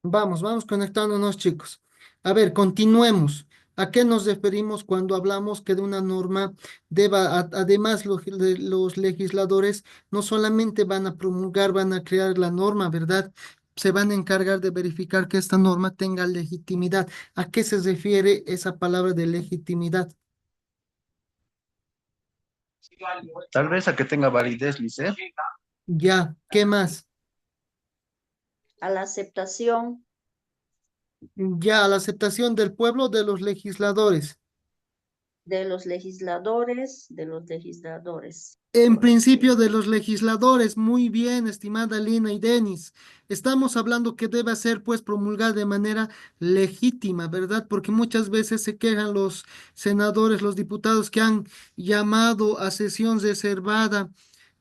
Vamos conectándonos, chicos. A ver, continuemos. ¿A qué nos referimos cuando hablamos que de una norma además los legisladores no solamente van a promulgar, van a crear la norma, ¿verdad? Se van a encargar de verificar que esta norma tenga legitimidad. ¿A qué se refiere esa palabra de legitimidad? Tal vez a que tenga validez, Lice. Ya, ¿qué más? A la aceptación Ya, la aceptación del pueblo de los legisladores. de los legisladores, En correcto. principio de los legisladores, muy bien, estimada Lina y Denis. Estamos hablando que debe ser pues promulgada de manera legítima, ¿verdad? Porque muchas veces se quejan los senadores, los diputados que han llamado a sesión reservada,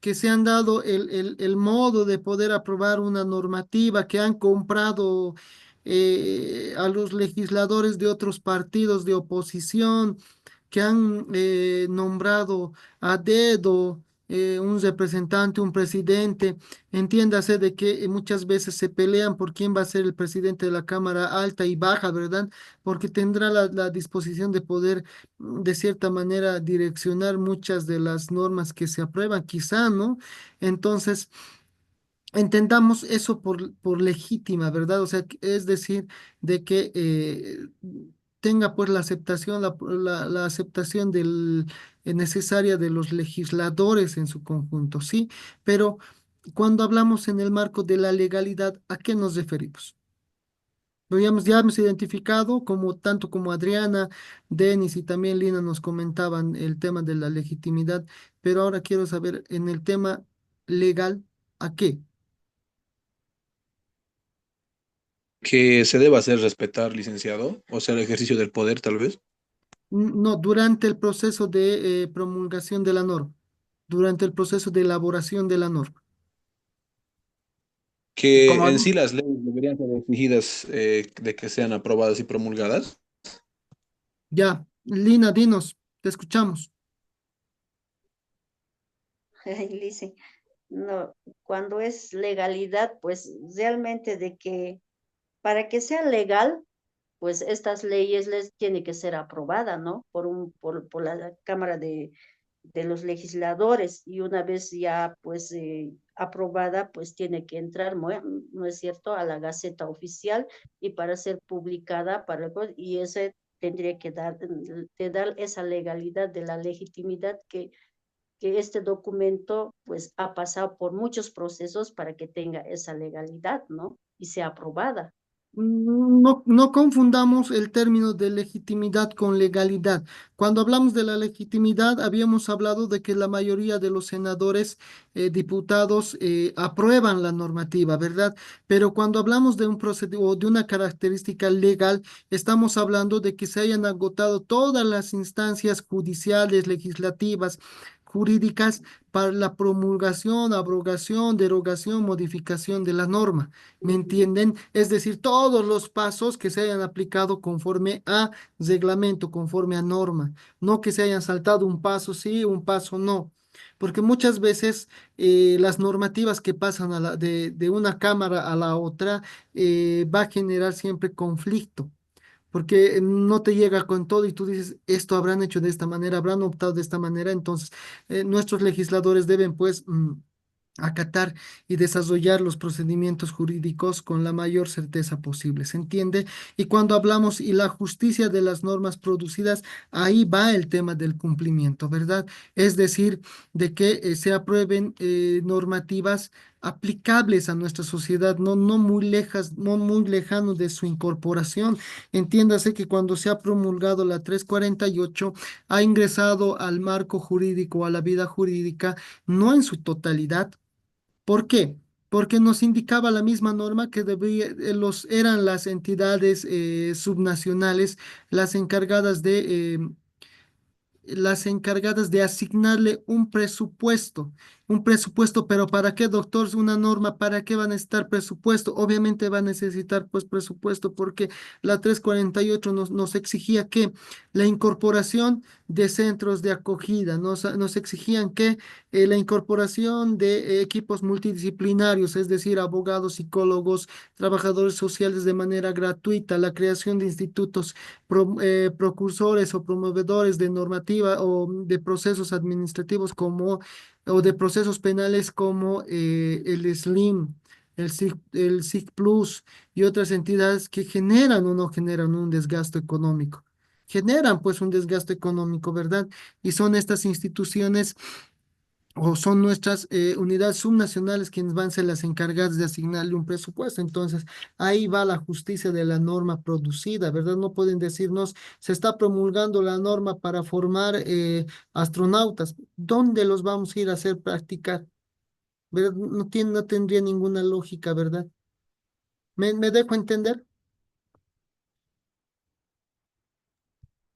que se han dado el modo de poder aprobar una normativa, que han comprado a los legisladores de otros partidos de oposición, que han nombrado a dedo un representante, un presidente. Entiéndase de que muchas veces se pelean por quién va a ser el presidente de la Cámara Alta y Baja, ¿verdad? Porque tendrá la disposición de poder, de cierta manera, direccionar muchas de las normas que se aprueban, quizá, ¿no? Entonces, entendamos eso por legítima, ¿verdad? O sea, es decir, de que tenga pues la aceptación, la aceptación necesaria de los legisladores en su conjunto, ¿sí? Pero cuando hablamos en el marco de la legalidad, ¿a qué nos referimos? Ya hemos identificado como tanto como Adriana, Denis y también Lina nos comentaban el tema de la legitimidad, pero ahora quiero saber en el tema legal, ¿a qué? Que se deba hacer respetar, licenciado, o sea, el ejercicio del poder, tal vez. No, durante el proceso de promulgación de la norma, durante el proceso de elaboración de la norma. Que como Que en algo- sí las leyes deberían ser exigidas de que sean aprobadas y promulgadas. Ya, Lina, dinos, te escuchamos. Ay, Lice, no, cuando es legalidad, pues realmente de que para que sea legal, pues estas leyes les tiene que ser aprobada, ¿no? Por la Cámara de los Legisladores y una vez ya pues aprobada, pues tiene que entrar, ¿no es cierto?, a la Gaceta Oficial y para ser publicada y ese tendría que dar esa legalidad de la legitimidad que este documento pues ha pasado por muchos procesos para que tenga esa legalidad, ¿no? Y sea aprobada. No, no confundamos el término de legitimidad con legalidad. Cuando hablamos de la legitimidad, habíamos hablado de que la mayoría de los senadores, diputados, aprueban la normativa, ¿verdad? Pero cuando hablamos de un procedimiento o de una característica legal, estamos hablando de que se hayan agotado todas las instancias judiciales, legislativas, jurídicas para la promulgación, abrogación, derogación, modificación de la norma. ¿Me entienden? Es decir, todos los pasos que se hayan aplicado conforme a reglamento, conforme a norma, no que se hayan saltado un paso sí, un paso no. Porque muchas veces las normativas que pasan de una cámara a la otra va a generar siempre conflicto, porque no te llega con todo y tú dices, esto habrán hecho de esta manera, habrán optado de esta manera, entonces nuestros legisladores deben pues acatar y desarrollar los procedimientos jurídicos con la mayor certeza posible, ¿se entiende? Y cuando hablamos y la justicia de las normas producidas, ahí va el tema del cumplimiento, ¿verdad? Es decir, de que se aprueben normativas aplicables a nuestra sociedad, no muy lejas, no muy lejano de su incorporación. Entiéndase que cuando se ha promulgado la 348 ha ingresado al marco jurídico, a la vida jurídica, no en su totalidad. ¿Por qué? Porque nos indicaba la misma norma que eran las entidades subnacionales las encargadas de las encargadas de asignarle un presupuesto, pero ¿para qué, doctor? Una norma, ¿para qué va a necesitar presupuesto? Obviamente va a necesitar pues presupuesto porque la 348 nos exigía que la incorporación de centros de acogida, nos exigían que la incorporación de equipos multidisciplinarios, es decir, abogados, psicólogos, trabajadores sociales de manera gratuita, la creación de institutos procursores o promovedores de normativa o de procesos administrativos o de procesos penales como el SLIM, el SIC Plus y otras entidades que generan o no generan un desgasto económico. Generan pues un desgasto económico, ¿verdad? Y son estas instituciones o son nuestras unidades subnacionales quienes van a ser las encargadas de asignarle un presupuesto. Entonces, ahí va la justicia de la norma producida, ¿verdad? No pueden decirnos, se está promulgando la norma para formar astronautas. ¿Dónde los vamos a ir a hacer practicar? ¿Verdad? No tendría ninguna lógica, ¿verdad? ¿Me dejo entender?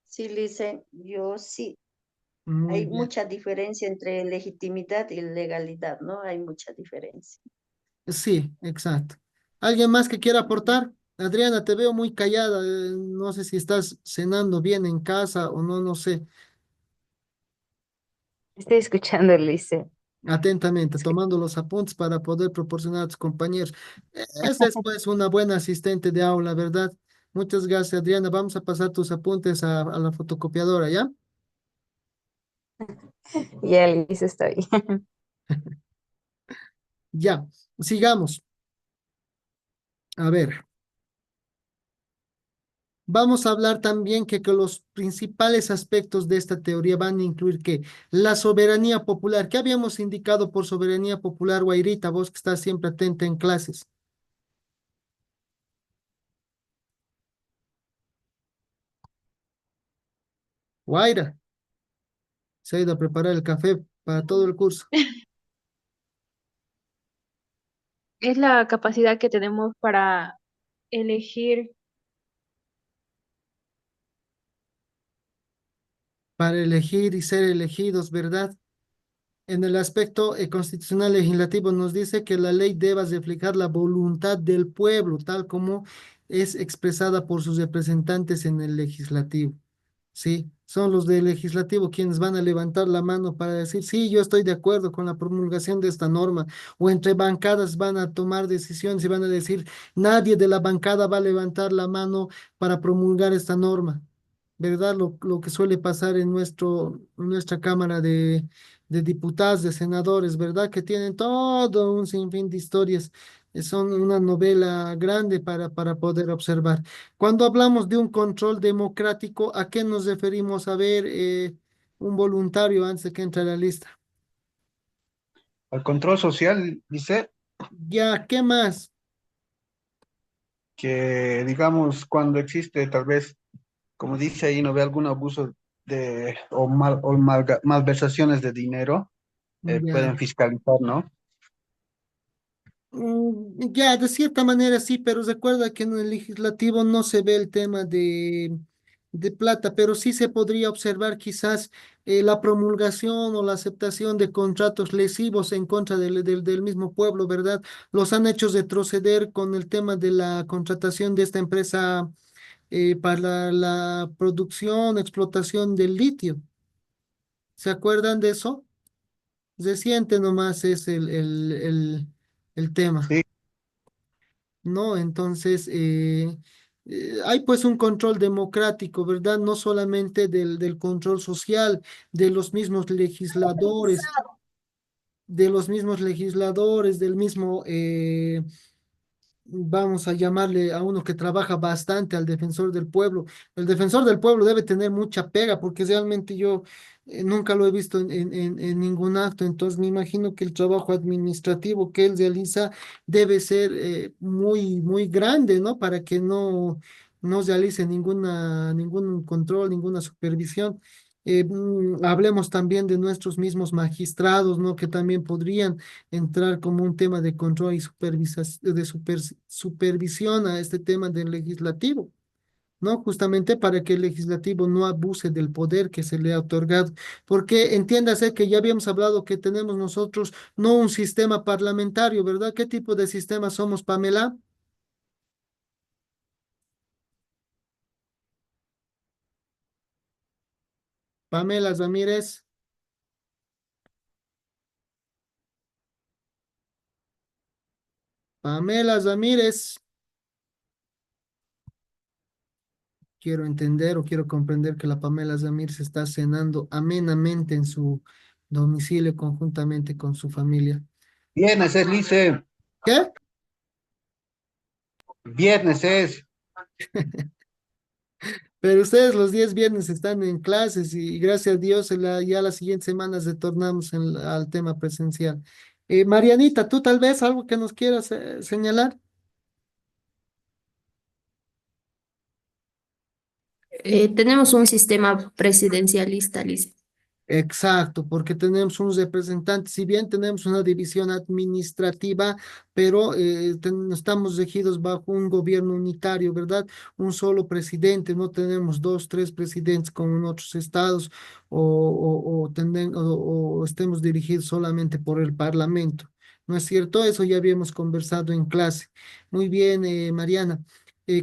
Sí, Lice, yo sí. Muy Hay bien. mucha diferencia entre legitimidad y legalidad, ¿no? Hay mucha diferencia. Sí, exacto. ¿Alguien más que quiera aportar? Adriana, te veo muy callada. No sé si estás cenando bien en casa o no, no sé. Estoy escuchando, Lice. Atentamente, Sí. tomando los apuntes para poder proporcionar a tus compañeros. Esa es pues una buena asistente de aula, ¿verdad? Muchas gracias, Adriana. Vamos a pasar tus apuntes a la fotocopiadora, ¿ya? Ya, Lice, estoy. Ya, sigamos. A ver. Vamos a hablar también que los principales aspectos de esta teoría van a incluir que la soberanía popular. ¿Qué habíamos indicado por soberanía popular, Guairita? Vos que estás siempre atenta en clases. Guaira, se ha ido a preparar el café para todo el curso. Es la capacidad que tenemos para elegir. Para elegir y ser elegidos, ¿verdad? En el aspecto constitucional legislativo nos dice que la ley debe reflejar la voluntad del pueblo, tal como es expresada por sus representantes en el legislativo. Sí, son los del legislativo quienes van a levantar la mano para decir, sí, yo estoy de acuerdo con la promulgación de esta norma, o entre bancadas van a tomar decisiones y van a decir, nadie de la bancada va a levantar la mano para promulgar esta norma, ¿verdad? Lo que suele pasar en nuestra Cámara de Diputados, de Senadores, ¿verdad? Que tienen todo un sinfín de historias, son una novela grande para poder observar. Cuando hablamos de un control democrático, ¿a qué nos referimos? A ver, un voluntario antes de que entre a la lista. Al control social dice Ya, ¿qué más? que, digamos, cuando existe tal vez, como dice ahí, no ve algún abuso o malversaciones de dinero, Ya. pueden fiscalizar, ¿no? Ya, de cierta manera sí, pero recuerda que en el legislativo no se ve el tema de plata, pero sí se podría observar quizás la promulgación o la aceptación de contratos lesivos en contra del mismo pueblo, ¿verdad? Los han hecho retroceder con el tema de la contratación de esta empresa para la producción, explotación del litio. ¿Se acuerdan de eso? Reciente nomás es el tema. Sí, ¿No? Entonces, hay pues un control democrático, ¿verdad? No solamente del control social, de los mismos legisladores, del mismo vamos a llamarle a uno que trabaja bastante al defensor del pueblo. El defensor del pueblo debe tener mucha pega porque realmente yo nunca lo he visto en ningún acto, entonces me imagino que el trabajo administrativo que él realiza debe ser muy, muy grande, ¿no? Para que no realice ningún control, ninguna supervisión. Hablemos también de nuestros mismos magistrados, ¿no? Que también podrían entrar como un tema de control y supervisión a este tema del legislativo, ¿no? Justamente para que el legislativo no abuse del poder que se le ha otorgado. Porque entiéndase que ya habíamos hablado que tenemos nosotros no un sistema parlamentario, ¿verdad? ¿Qué tipo de sistema somos, Pamela? Pamela Ramírez. Pamela Ramírez. Quiero entender o quiero comprender que la Pamela Ramírez está cenando amenamente en su domicilio conjuntamente con su familia. Viernes es, Lice. ¿Qué? Viernes es. Pero ustedes los 10 viernes están en clases y gracias a Dios ya las siguientes semanas retornamos al tema presencial. Marianita, ¿tú tal vez algo que nos quieras señalar? Tenemos un sistema presidencialista, Liz. Exacto, porque tenemos un representante, si bien tenemos una división administrativa, pero estamos regidos bajo un gobierno unitario, ¿verdad? Un solo presidente, no tenemos dos, tres presidentes como en otros estados o estemos dirigidos solamente por el Parlamento. ¿No es cierto? Eso ya habíamos conversado en clase. Muy bien, Mariana.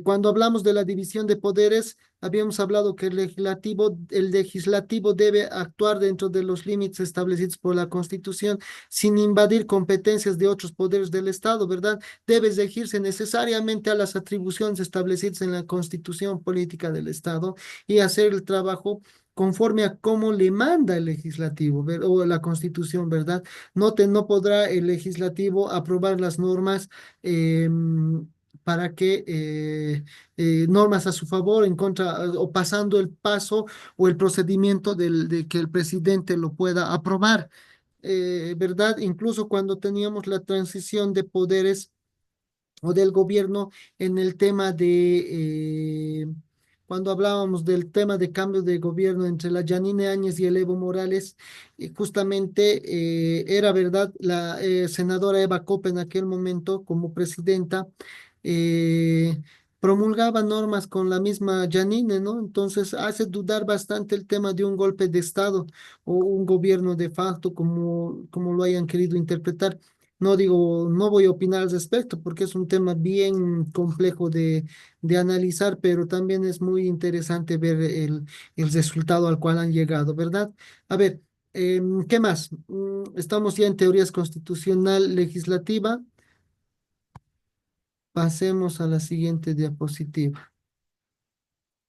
Cuando hablamos de la división de poderes, habíamos hablado que el legislativo debe actuar dentro de los límites establecidos por la Constitución sin invadir competencias de otros poderes del Estado, ¿verdad? Debe regirse necesariamente a las atribuciones establecidas en la Constitución política del Estado y hacer el trabajo conforme a cómo le manda el legislativo o la Constitución, ¿verdad? No podrá el legislativo aprobar las normas para que normas a su favor, en contra, o pasando el paso o el procedimiento de que el presidente lo pueda aprobar, ¿verdad? Incluso cuando teníamos la transición de poderes o del gobierno en el tema cuando hablábamos del tema de cambio de gobierno entre la Yanine Áñez y el Evo Morales, justamente era verdad, la senadora Eva Copa en aquel momento como presidenta eh, promulgaba normas con la misma Yanine, ¿no? Entonces hace dudar bastante el tema de un golpe de Estado o un gobierno de facto, como lo hayan querido interpretar. No digo, no voy a opinar al respecto porque es un tema bien complejo de analizar, pero también es muy interesante ver el resultado al cual han llegado, ¿verdad? A ver, ¿qué más? Estamos ya en teorías constitucional legislativa. Pasemos a la siguiente diapositiva.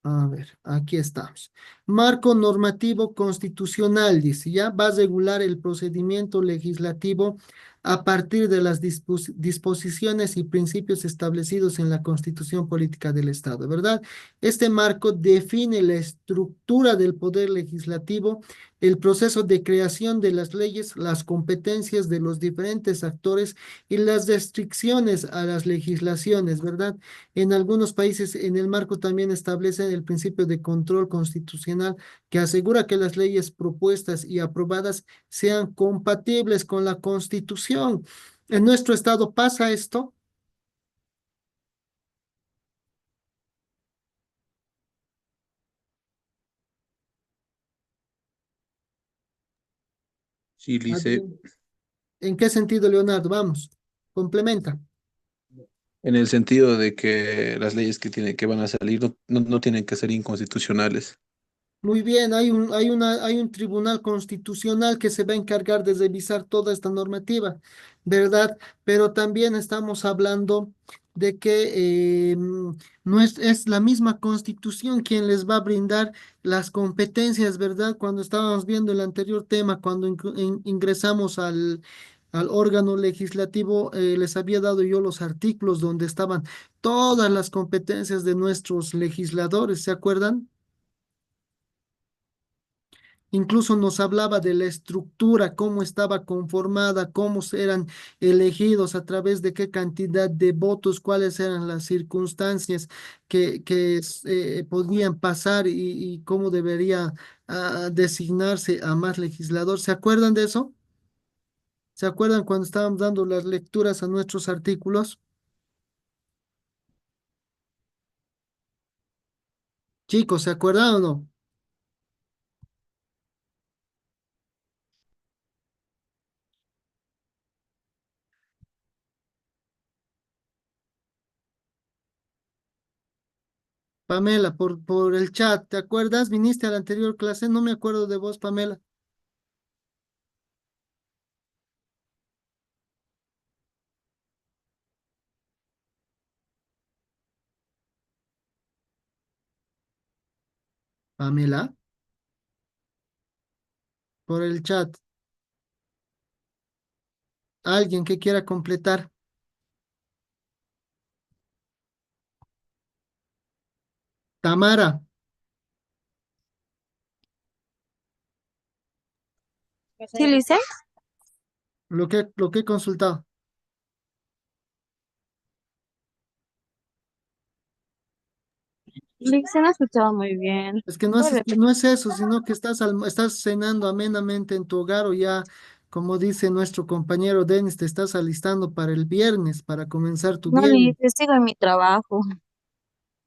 A ver, aquí estamos. Marco normativo constitucional, dice, ya va a regular el procedimiento legislativo a partir de las disposiciones y principios establecidos en la Constitución Política del Estado, ¿verdad? Este marco define la estructura del poder legislativo, el proceso de creación de las leyes, las competencias de los diferentes actores y las restricciones a las legislaciones, ¿verdad? En algunos países, en el marco también establece el principio de control constitucional que asegura que las leyes propuestas y aprobadas sean compatibles con la Constitución. En nuestro estado pasa esto. Sí, Lice, Adrián. ¿En qué sentido, Leonardo? Vamos, complementa. en el sentido de que las leyes que van a salir no tienen que ser inconstitucionales. Muy bien, hay un tribunal constitucional que se va a encargar de revisar toda esta normativa, ¿verdad? Pero también estamos hablando de que no es la misma constitución quien les va a brindar las competencias, ¿verdad? Cuando estábamos viendo el anterior tema, cuando ingresamos al órgano legislativo, les había dado yo los artículos donde estaban todas las competencias de nuestros legisladores, ¿se acuerdan? Incluso nos hablaba de la estructura, cómo estaba conformada, cómo eran elegidos, a través de qué cantidad de votos, cuáles eran las circunstancias que podían pasar y cómo debería designarse a más legislador. ¿Se acuerdan de eso? ¿Se acuerdan cuando estábamos dando las lecturas a nuestros artículos? Chicos, ¿se acuerdan o no? Pamela, por el chat, ¿te acuerdas? Viniste a la anterior clase, no me acuerdo de vos, Pamela. Pamela, por el chat, alguien que quiera completar. Tamara, Sí, Lice. lo que he consultado. Lice no ha escuchado muy bien. Es que ¿Puede no repetir? es eso, sino que estás cenando amenamente en tu hogar o ya, como dice nuestro compañero Denis, te estás alistando para el viernes, para comenzar tu No, viernes. Lice, sigo en mi trabajo.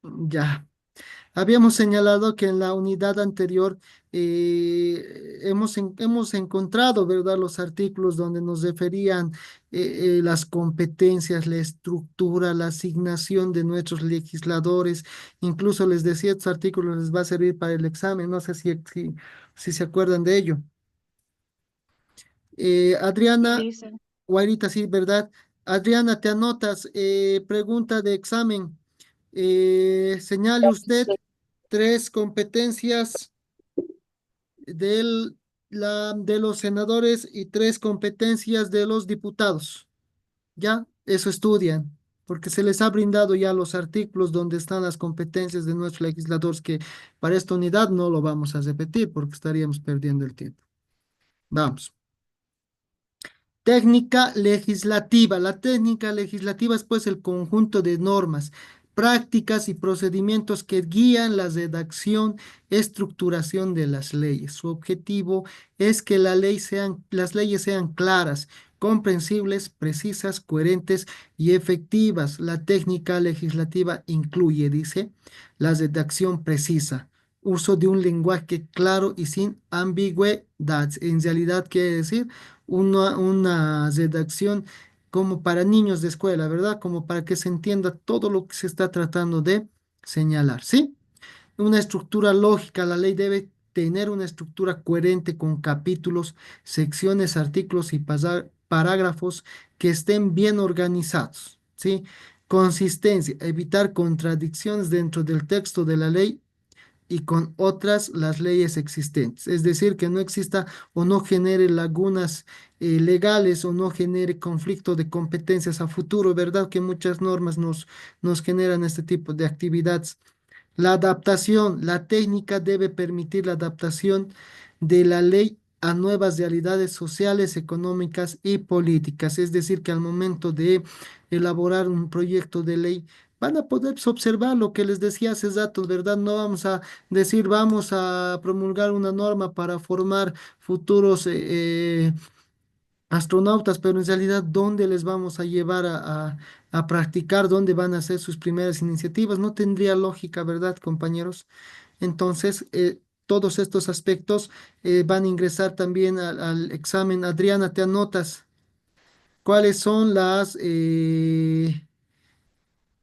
Ya. Habíamos señalado que en la unidad anterior hemos encontrado, ¿verdad?, los artículos donde nos referían las competencias, la estructura, la asignación de nuestros legisladores. Incluso les decía, estos artículos les va a servir para el examen. No sé si se acuerdan de ello. Sí, Adriana, Lice. Guairita, sí, ¿verdad? Adriana, te anotas. Pregunta de examen. Señale usted tres competencias del, de los senadores y tres competencias de los diputados. Ya, eso estudian, porque se les ha brindado ya los artículos donde están las competencias de nuestros legisladores, que para esta unidad no lo vamos a repetir porque estaríamos perdiendo el tiempo. Vamos. Técnica legislativa. La técnica legislativa es pues el conjunto de normas, prácticas y procedimientos que guían la redacción, estructuración de las leyes. Su objetivo es que las leyes sean claras, comprensibles, precisas, coherentes y efectivas. La técnica legislativa incluye, dice, la redacción precisa, uso de un lenguaje claro y sin ambigüedad. En realidad quiere decir una redacción como para niños de escuela, ¿verdad? Como para que se entienda todo lo que se está tratando de señalar, ¿sí? Una estructura lógica, la ley debe tener una estructura coherente con capítulos, secciones, artículos y parágrafos que estén bien organizados, ¿sí? Consistencia, evitar contradicciones dentro del texto de la ley y con otras las leyes existentes. Es decir, que no exista o no genere lagunas legales o no genere conflicto de competencias a futuro, ¿verdad? Que muchas normas nos generan este tipo de actividades. La adaptación, la técnica debe permitir la adaptación de la ley a nuevas realidades sociales, económicas y políticas. Es decir, que al momento de elaborar un proyecto de ley, van a poder observar lo que les decía hace rato, ¿verdad? No vamos a decir, vamos a promulgar una norma para formar futuros astronautas, pero en realidad, ¿dónde les vamos a llevar a practicar? ¿Dónde van a hacer sus primeras iniciativas? No tendría lógica, ¿verdad, compañeros? Entonces, todos estos aspectos van a ingresar también al examen. Adriana, te anotas cuáles son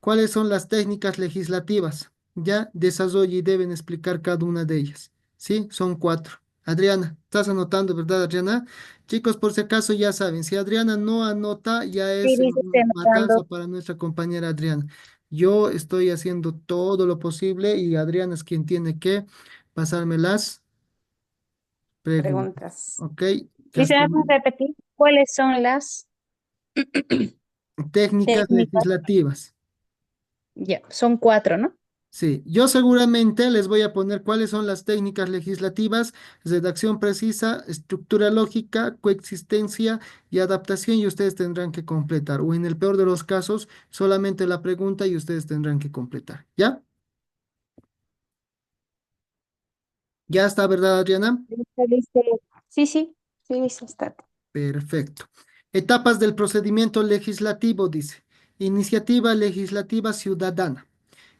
cuáles son las técnicas legislativas. Ya desarrollo y deben explicar cada una de ellas. ¿Sí? Son cuatro. Adriana, estás anotando, ¿verdad, Adriana? Chicos, por si acaso ya saben, si Adriana no anota, ya Sí, es Lice, estoy matanza anotando. para nuestra compañera Adriana. Yo estoy haciendo todo lo posible y Adriana es quien tiene que pasarme las preguntas. Preguntas. ¿Ok? Ya Lice, ¿me estoy. puedes repetir cuáles son las Técnicas técnicas? legislativas. Ya, son cuatro, ¿no? Sí, yo seguramente les voy a poner cuáles son las técnicas legislativas, redacción precisa, estructura lógica, coexistencia y adaptación y ustedes tendrán que completar. O en el peor de los casos, solamente la pregunta y ustedes tendrán que completar. ¿Ya? ¿Ya está, verdad, Adriana? Lice, Lice. Sí, sí, sí, Lice, está. Perfecto. Etapas del procedimiento legislativo, dice. Iniciativa legislativa ciudadana.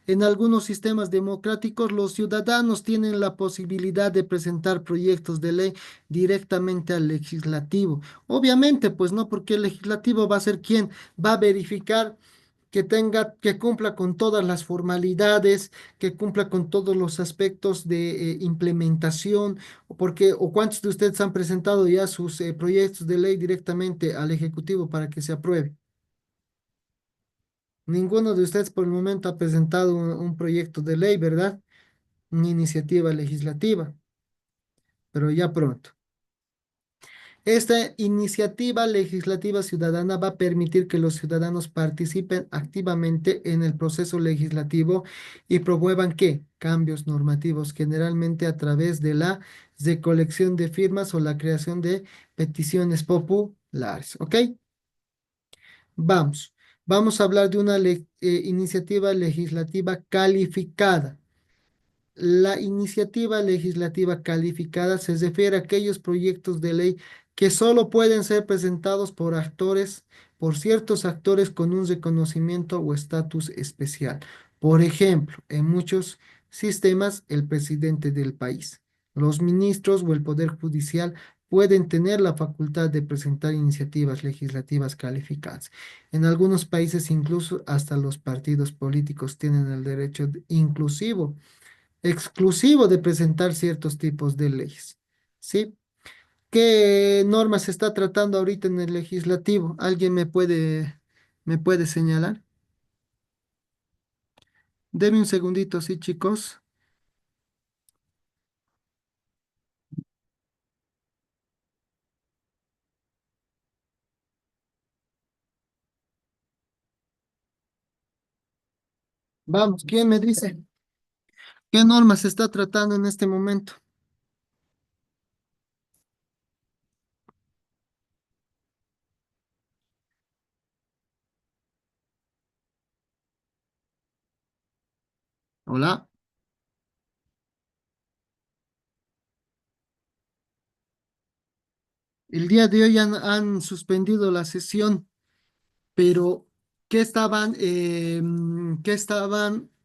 En algunos sistemas democráticos, los ciudadanos tienen la posibilidad de presentar proyectos de ley directamente al legislativo. Obviamente, pues no, porque el legislativo va a ser quien va a verificar que cumpla con todas las formalidades, que cumpla con todos los aspectos de implementación, o cuántos de ustedes han presentado ya sus proyectos de ley directamente al Ejecutivo para que se apruebe. Ninguno de ustedes por el momento ha presentado un proyecto de ley, ¿verdad? Una iniciativa legislativa, pero ya pronto. Esta iniciativa legislativa ciudadana va a permitir que los ciudadanos participen activamente en el proceso legislativo y promuevan ¿qué? Cambios normativos, generalmente a través de la recolección de firmas o la creación de peticiones populares. ¿Ok? Vamos. Vamos a hablar de una iniciativa legislativa calificada. La iniciativa legislativa calificada se refiere a aquellos proyectos de ley que solo pueden ser presentados por ciertos actores con un reconocimiento o estatus especial. Por ejemplo, en muchos sistemas, el presidente del país, los ministros o el poder judicial pueden tener la facultad de presentar iniciativas legislativas calificadas. En algunos países, incluso hasta los partidos políticos tienen el derecho inclusivo exclusivo de presentar ciertos tipos de leyes. ¿Sí? ¿Qué norma se está tratando ahorita en el legislativo? ¿Alguien me puede señalar? Deme un segundito, sí, chicos. Vamos, ¿quién me dice? ¿Qué norma se está tratando en este momento? Hola. El día de hoy han suspendido la sesión, pero ¿qué estaban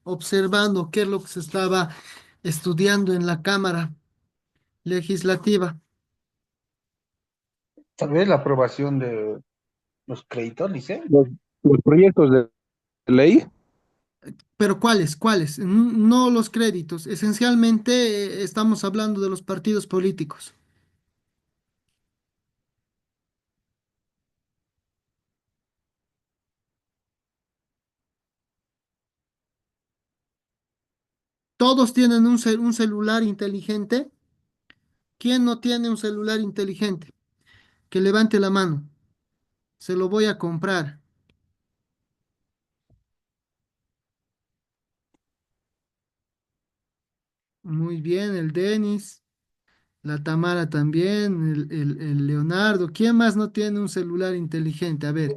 observando? ¿Qué es lo que se estaba estudiando en la Cámara Legislativa? Tal vez la aprobación de los créditos, dice. Los proyectos de ley. Pero ¿cuáles? ¿Cuáles? No los créditos. Esencialmente estamos hablando de los partidos políticos. Todos tienen un celular inteligente. ¿Quién no tiene un celular inteligente? Que levante la mano. Se lo voy a comprar. Muy bien, el Denis, la Tamara también, el Leonardo. ¿Quién más no tiene un celular inteligente? A ver.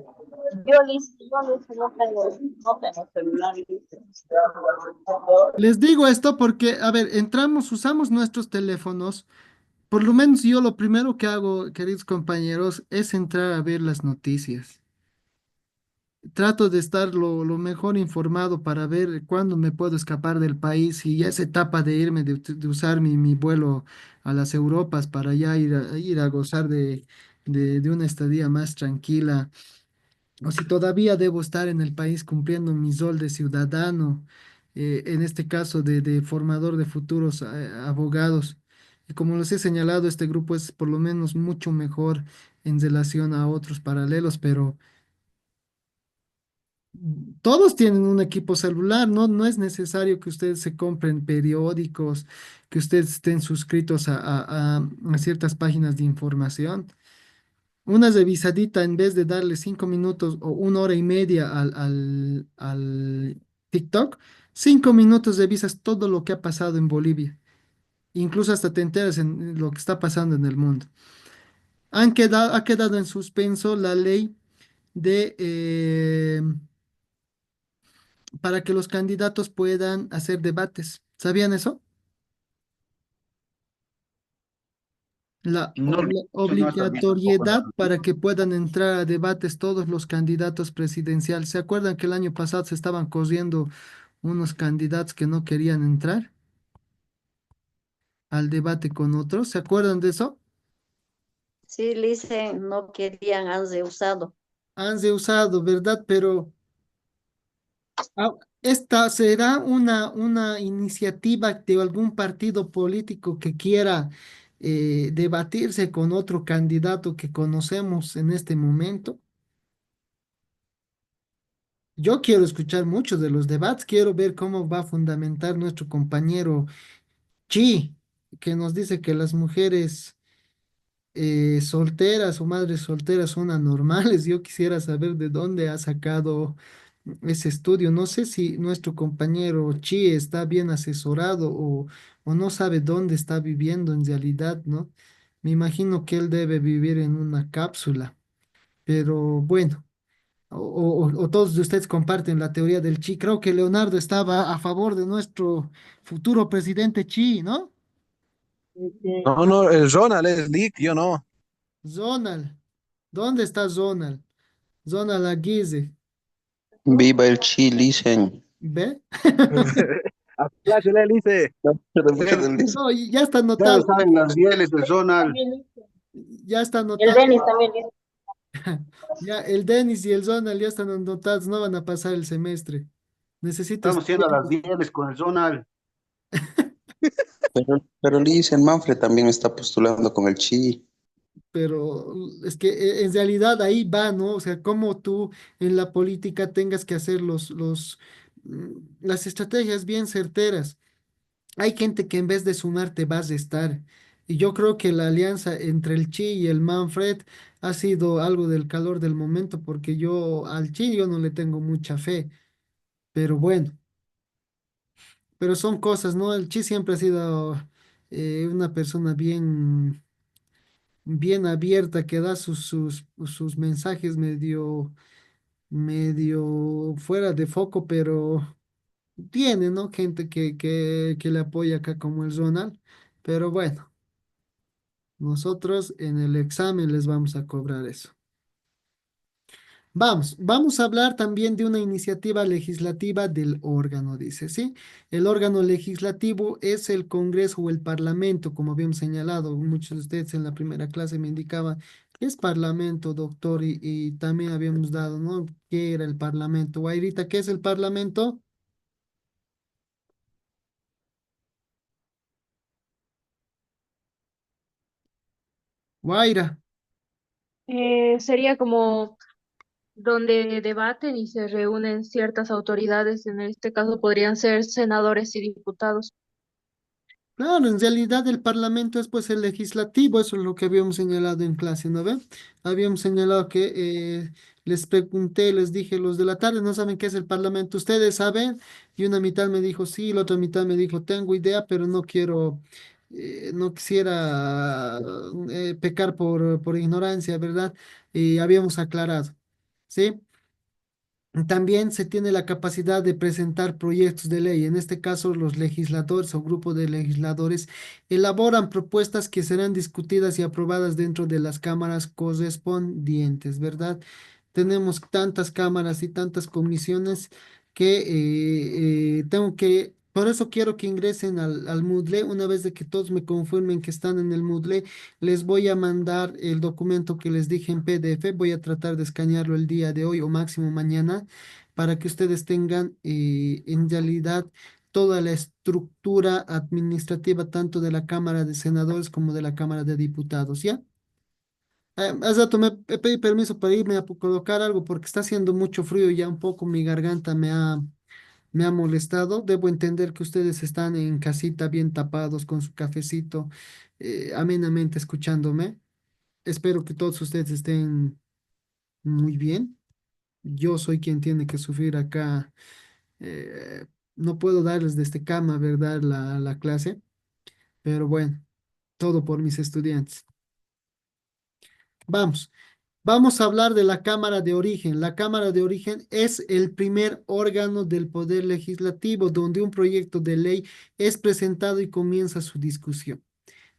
Yo no tengo celular. Les digo esto porque, a ver, usamos nuestros teléfonos. Por lo menos yo lo primero que hago, queridos compañeros, es entrar a ver las noticias. Trato de estar lo mejor informado para ver cuándo me puedo escapar del país y ya es etapa de irme, de usar mi vuelo a las Europas para ya ir a gozar de una estadía más tranquila. O si todavía debo estar en el país cumpliendo mi rol de ciudadano, en este caso de formador de futuros abogados. Y como les he señalado, este grupo es por lo menos mucho mejor en relación a otros paralelos, pero todos tienen un equipo celular, ¿no? No es necesario que ustedes se compren periódicos, que ustedes estén suscritos a ciertas páginas de información. Una revisadita en vez de darle 5 minutos o 1 hora y media al TikTok, 5 minutos revisas todo lo que ha pasado en Bolivia. Incluso hasta te enteras en lo que está pasando en el mundo. Ha quedado en suspenso la ley para que los candidatos puedan hacer debates. ¿Sabían eso? La No, eso no está bien tampoco. obligatoriedad para que puedan entrar a debates todos los candidatos presidenciales. ¿Se acuerdan que el año pasado se estaban corriendo unos candidatos que no querían entrar al debate con otros. ¿Se acuerdan de eso? Sí, Lice, no querían, han rehusado. Han usado, ¿verdad? Pero esta será una iniciativa de algún partido político que quiera debatirse con otro candidato que conocemos en este momento. Yo quiero escuchar muchos de los debates, quiero ver cómo va a fundamentar nuestro compañero Chi, que nos dice que las mujeres solteras o madres solteras son anormales. Yo quisiera saber de dónde ha sacado ese estudio. No sé si nuestro compañero Chi está bien asesorado o no sabe dónde está viviendo en realidad, ¿no? Me imagino que él debe vivir en una cápsula, pero bueno. O todos de ustedes comparten la teoría del Chi. Creo que Leonardo estaba a favor de nuestro futuro presidente Chi, ¿no? No, no, el Ronald es Lick, yo no. Zonal, ¿dónde está Zonal? Zonal Aguirre, Viva el Chile, señor. ¿ve? Apláquele, Lice. No, y ya está Ya lo anotado, saben las rieles del Ronald. ya está El anotado. Denis también dice. Ya el Denis y el Zonal ya están anotados, no van a pasar el semestre. Necesito Estamos haciendo las estudiar, rieles con el Ronald. Pero Liz, el Manfred también está postulando con el Chi. pero es que en realidad ahí va, ¿no? O sea, cómo tú en la política tengas que hacer las estrategias bien certeras. Hay gente que en vez de sumarte va a restar. Y yo creo que la alianza entre el Chi y el Manfred ha sido algo del calor del momento, porque yo al Chi yo no le tengo mucha fe. Pero bueno, pero son cosas, ¿no? El Chi siempre ha sido una persona bien abierta, que da sus mensajes medio fuera de foco, pero tiene, ¿no? Gente que le apoya acá como el Ronald. Pero bueno, nosotros en el examen les vamos a cobrar eso. Vamos a hablar también de una iniciativa legislativa del órgano, dice, ¿sí? El órgano legislativo es el Congreso o el Parlamento, como habíamos señalado. Muchos de ustedes en la primera clase me indicaban, ¿qué es Parlamento, doctor? Y también habíamos dado, ¿no? ¿Qué era el Parlamento? Guairita, ¿qué es el Parlamento? Guaira. Sería como donde debaten y se reúnen ciertas autoridades, en este caso podrían ser senadores y diputados. Claro, en realidad el Parlamento es pues el legislativo, eso es lo que habíamos señalado en clase, ¿no ve? Habíamos señalado que les pregunté, les dije, los de la tarde no saben qué es el Parlamento, ¿ustedes saben? Y una mitad me dijo sí, la otra mitad me dijo tengo idea, pero no quisiera pecar por ignorancia, ¿verdad? Y habíamos aclarado, ¿sí? También se tiene la capacidad de presentar proyectos de ley. En este caso, los legisladores o grupos de legisladores elaboran propuestas que serán discutidas y aprobadas dentro de las cámaras correspondientes, ¿verdad? Tenemos tantas cámaras y tantas comisiones que por eso quiero que ingresen al Moodle. Una vez de que todos me confirmen que están en el Moodle, les voy a mandar el documento que les dije en PDF. Voy a tratar de escanearlo el día de hoy o máximo mañana para que ustedes tengan en realidad toda la estructura administrativa tanto de la Cámara de Senadores como de la Cámara de Diputados, ¿ya? Hace rato me pedí permiso para irme a colocar algo porque está haciendo mucho frío y ya un poco mi garganta me ha molestado. Debo entender que ustedes están en casita bien tapados con su cafecito, amenamente escuchándome. Espero que todos ustedes estén muy bien. Yo soy quien tiene que sufrir acá. No puedo darles desde cama, ¿verdad? La clase, pero bueno, todo por mis estudiantes. Vamos. Vamos a hablar de la Cámara de Origen. La Cámara de Origen es el primer órgano del Poder Legislativo donde un proyecto de ley es presentado y comienza su discusión.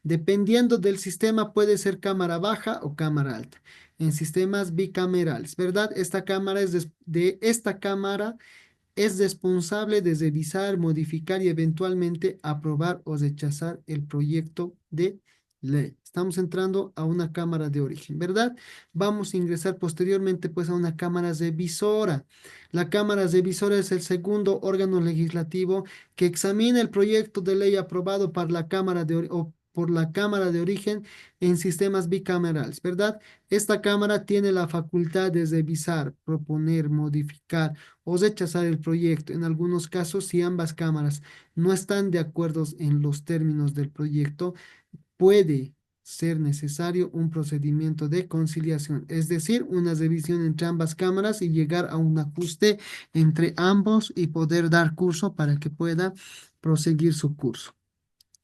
Dependiendo del sistema, puede ser cámara baja o cámara alta. En sistemas bicamerales, ¿verdad? Esta cámara es responsable de revisar, modificar y eventualmente aprobar o rechazar el proyecto de ley. Estamos entrando a una cámara de origen, ¿verdad? Vamos a ingresar posteriormente pues a una cámara revisora. La cámara revisora es el segundo órgano legislativo que examina el proyecto de ley aprobado por la cámara o por la cámara de origen en sistemas bicamerales, ¿verdad? Esta cámara tiene la facultad de revisar, proponer, modificar o rechazar el proyecto. En algunos casos, si ambas cámaras no están de acuerdo en los términos del proyecto, puede ser necesario un procedimiento de conciliación, es decir, una revisión entre ambas cámaras y llegar a un ajuste entre ambos y poder dar curso para que pueda proseguir su curso.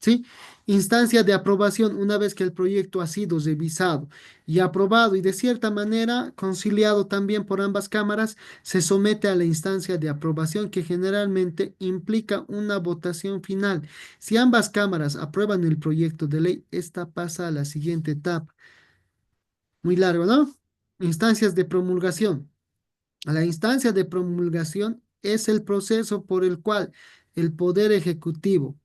¿Sí? Instancia de aprobación, una vez que el proyecto ha sido revisado y aprobado y de cierta manera conciliado también por ambas cámaras, se somete a la instancia de aprobación que generalmente implica una votación final. Si ambas cámaras aprueban el proyecto de ley, esta pasa a la siguiente etapa. Muy largo, ¿no? Instancias de promulgación. La instancia de promulgación es el proceso por el cual el Poder Ejecutivo,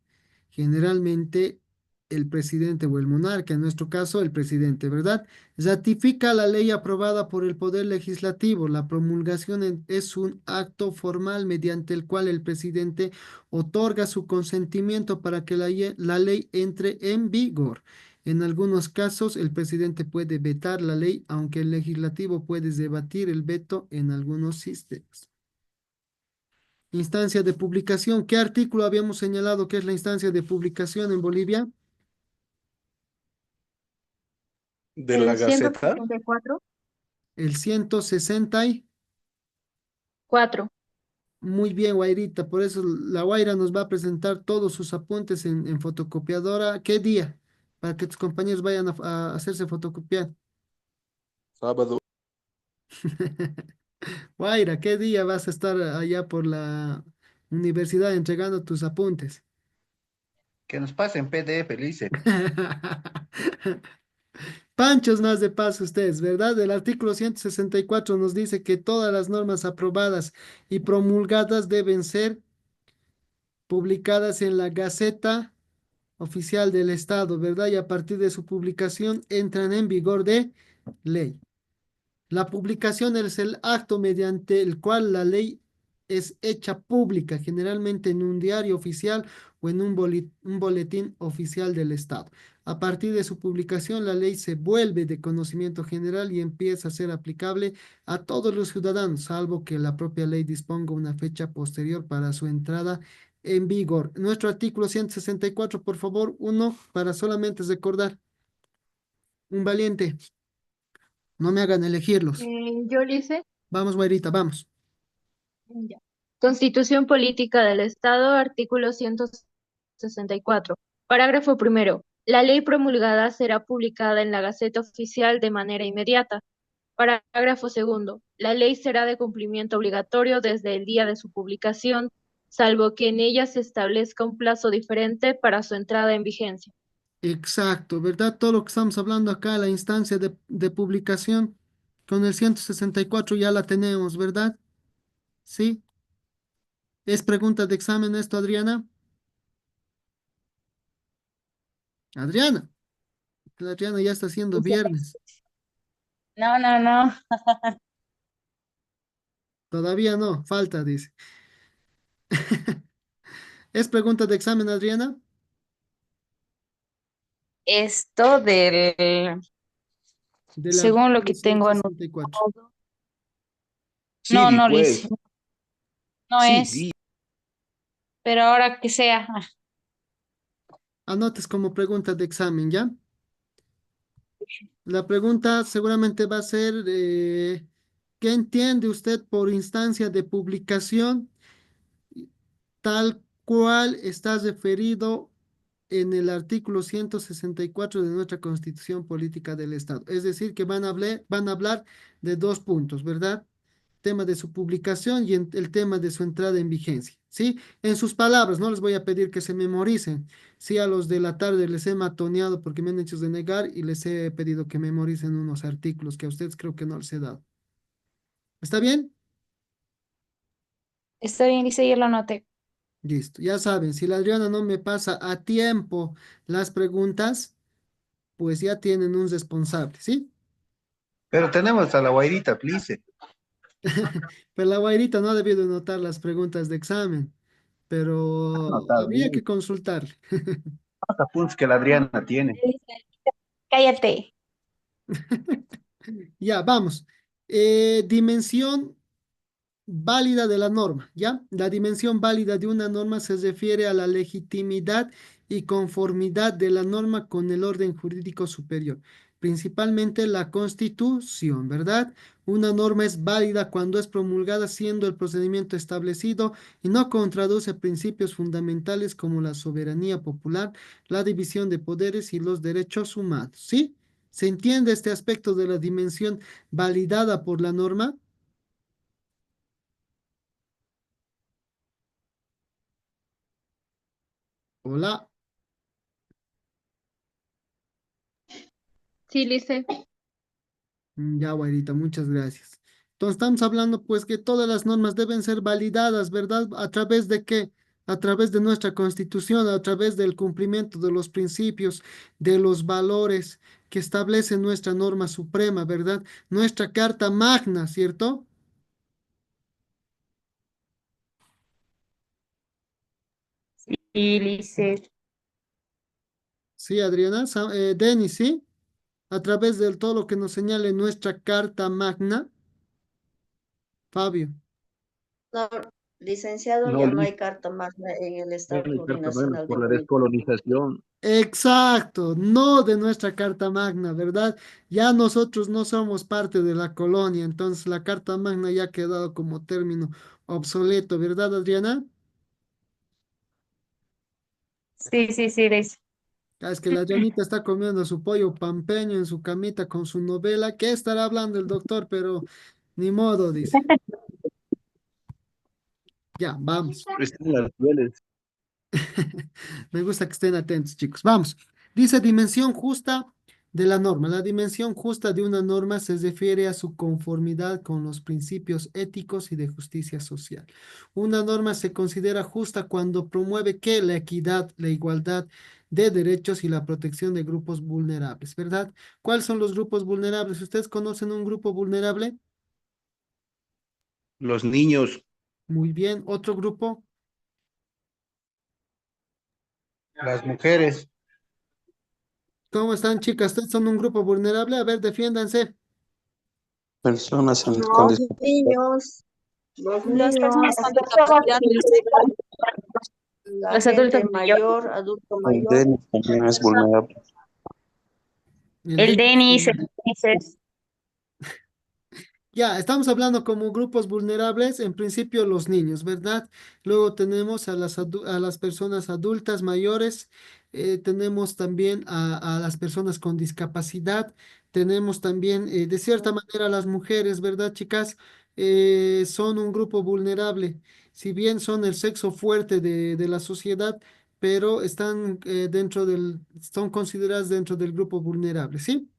generalmente el presidente o el monarca, en nuestro caso el presidente, ¿verdad? Ratifica la ley aprobada por el Poder Legislativo. La promulgación es un acto formal mediante el cual el presidente otorga su consentimiento para que la ley entre en vigor. En algunos casos, el presidente puede vetar la ley, aunque el legislativo puede debatir el veto en algunos sistemas. Instancia de publicación. ¿Qué artículo habíamos señalado que es la instancia de publicación en Bolivia? De la El ciento Gaceta. sesenta y cuatro El 160 y... cuatro. Muy bien, Guairita. Por eso la Guaira nos va a presentar todos sus apuntes en fotocopiadora. ¿Qué día? Para que tus compañeros vayan a hacerse fotocopiar. Sábado. Guaira, ¿qué día vas a estar allá por la universidad entregando tus apuntes? Que nos pasen PDF, Lice. Panchos más de paso ustedes, ¿verdad? El artículo 164 nos dice que todas las normas aprobadas y promulgadas deben ser publicadas en la Gaceta Oficial del Estado, ¿verdad? Y a partir de su publicación entran en vigor de ley. La publicación es el acto mediante el cual la ley es hecha pública, generalmente en un diario oficial o en un boletín oficial del Estado. A partir de su publicación, la ley se vuelve de conocimiento general y empieza a ser aplicable a todos los ciudadanos, salvo que la propia ley disponga una fecha posterior para su entrada en vigor. Nuestro artículo 164, por favor, uno, para solamente recordar. Un valiente. No me hagan elegirlos. Yo le hice. Vamos, Guairita, vamos. Ya. Constitución Política del Estado, artículo 164. Parágrafo primero. La ley promulgada será publicada en la Gaceta Oficial de manera inmediata. Parágrafo segundo. La ley será de cumplimiento obligatorio desde el día de su publicación, salvo que en ella se establezca un plazo diferente para su entrada en vigencia. Exacto, ¿verdad? Todo lo que estamos hablando acá, la instancia de publicación, con el 164 ya la tenemos, ¿verdad? ¿Sí? ¿Es pregunta de examen esto, Adriana? Adriana, la Adriana ya está haciendo viernes. No, no, no. Todavía no, falta, dice. ¿Es pregunta de examen, Adriana? Esto del, Del según lo artículo que tengo 164. anotado. Sí, No, no, pues. Liz, no Sí, es, pero ahora que sea. Anotes como pregunta de examen, ¿ya? La pregunta seguramente va a ser, ¿qué entiende usted por instancia de publicación tal cual está referido en el artículo 164 de nuestra Constitución Política del Estado? Es decir, que van a hablar de dos puntos, ¿verdad? Tema de su publicación y el tema de su entrada en vigencia, ¿sí? En sus palabras, no les voy a pedir que se memoricen. Sí, a los de la tarde les he matoneado porque me han hecho denegar y les he pedido que memoricen unos artículos que a ustedes creo que no les he dado. ¿Está bien? Está bien, dice, yo lo anoté. Listo, ya saben, si la Adriana no me pasa a tiempo las preguntas, pues ya tienen un responsable, ¿sí? Pero tenemos a la Guairita, please. Pero la Guairita no ha debido notar las preguntas de examen, pero Notado habría que bien. consultarle. Los apuntes que la Adriana tiene. Cállate. Ya, vamos. Dimensión válida de la norma, ¿ya? La dimensión válida de una norma se refiere a la legitimidad y conformidad de la norma con el orden jurídico superior, principalmente la Constitución, ¿verdad? Una norma es válida cuando es promulgada siendo el procedimiento establecido y no contraduce principios fundamentales como la soberanía popular, la división de poderes y los derechos humanos, ¿sí? ¿Se entiende este aspecto de la dimensión validada por la norma? Hola. Sí, Lice. Ya, güerita, muchas gracias. Entonces, estamos hablando, pues, que todas las normas deben ser validadas, ¿verdad? ¿A través de qué? A través de nuestra Constitución, a través del cumplimiento de los principios, de los valores que establece nuestra norma suprema, ¿verdad? Nuestra Carta Magna, ¿cierto? Y dice, Sí, Adriana. Denis, ¿sí? A través de todo lo que nos señale nuestra Carta Magna. Fabio. No, licenciado, No, ya no listo, hay carta magna en el Estado el carta magna plurinacional de por la Bolivia. descolonización. Exacto, no de nuestra Carta Magna, ¿verdad? Ya nosotros no somos parte de la colonia, entonces la Carta Magna ya ha quedado como término obsoleto, ¿verdad, Adriana? sí, sí, sí, dice. Ah, es que la Adrianita está comiendo su pollo pampeño en su camita con su novela. ¿Qué estará hablando el doctor? Pero ni modo, dice. Ya, vamos. Están las dueles. Me gusta que estén atentos, chicos. Vamos. Dice dimensión justa de la norma. La dimensión justa de una norma se refiere a su conformidad con los principios éticos y de justicia social. Una norma se considera justa cuando promueve que la equidad, la igualdad de derechos y la protección de grupos vulnerables, ¿verdad? ¿Cuáles son los grupos vulnerables? ¿Ustedes conocen un grupo vulnerable? Los niños, Muy bien. ¿Otro grupo? las mujeres, ¿Cómo están, chicas? ¿Ustedes son un grupo vulnerable? A ver, defiéndanse. Personas con Los discapacidad. niños, los Las personas niños, con discapacidad, dice. la Los adultos gente mayores. mayor, adulto El mayor. DENIS también es vulnerable. El El de- Denis, el Ulises. Ya, estamos hablando como grupos vulnerables, en principio los niños, ¿verdad? Luego tenemos a las personas adultas mayores, tenemos también a las personas con discapacidad, tenemos también, de cierta manera, las mujeres, ¿verdad, chicas? Son un grupo vulnerable, si bien son el sexo fuerte de la sociedad, pero están son consideradas dentro del grupo vulnerable, ¿sí?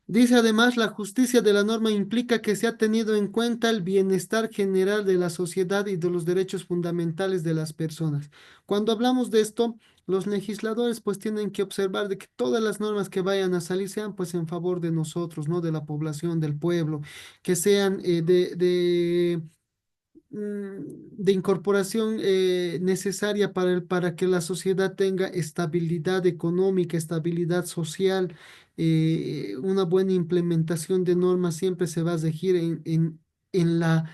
Dice además, la justicia de la norma implica que se ha tenido en cuenta el bienestar general de la sociedad y de los derechos fundamentales de las personas. Cuando hablamos de esto, los legisladores pues tienen que observar de que todas las normas que vayan a salir sean pues en favor de nosotros, ¿no? De la población, del pueblo, que sean de incorporación necesaria para que la sociedad tenga estabilidad económica, estabilidad social, una buena implementación de normas siempre se va a regir en la